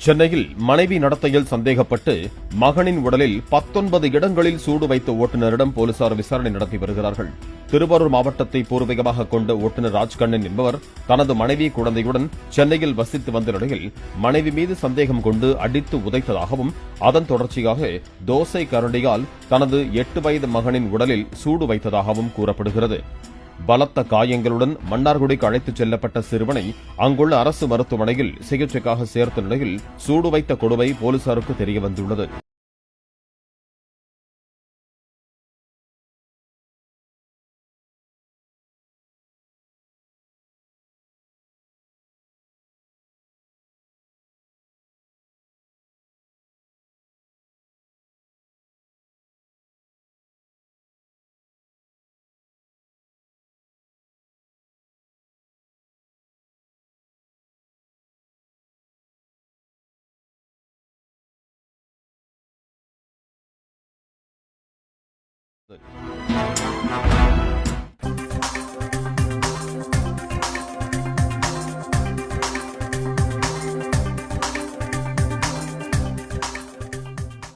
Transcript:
சென்னையில் மனைவி நடத்தையில் சந்தேகப்பட்டு மகனின் உடலில் 19 இடங்களில் சூடு வைத்த ஓட்டுநரிடம் போலீசார் விசாரணை நடத்தி வருகிறார்கள். திருவாரூர் மாவட்டத்தை பூர்வீகமாக கொண்ட ஓட்டுநர் ராஜ்கண்ணன் என்பவர் தனது மனைவி குழந்தையுடன் சென்னையில் வசித்து வந்த நிலையில் மனைவி மீது சந்தேகம் கொண்டு அடித்து உதைத்ததாகவும் அதன் தொடர்ச்சியாக தோசை கரண்டியால் தனது 8 வயது மகனின் உடலில் சூடு வைத்ததாகவும் கூறப்படுகிறது. பலத்த காயங்களுடன் மன்னார்குடிக்கு அழைத்துச் செல்லப்பட்ட சிறுவனை அங்குள்ள அரசு மருத்துவமனையில் சிகிச்சைக்காக சேர்த்த நிலையில் சூடு வைத்த கொடுமை போலீசாருக்கு தெரியவந்துள்ளது. Good.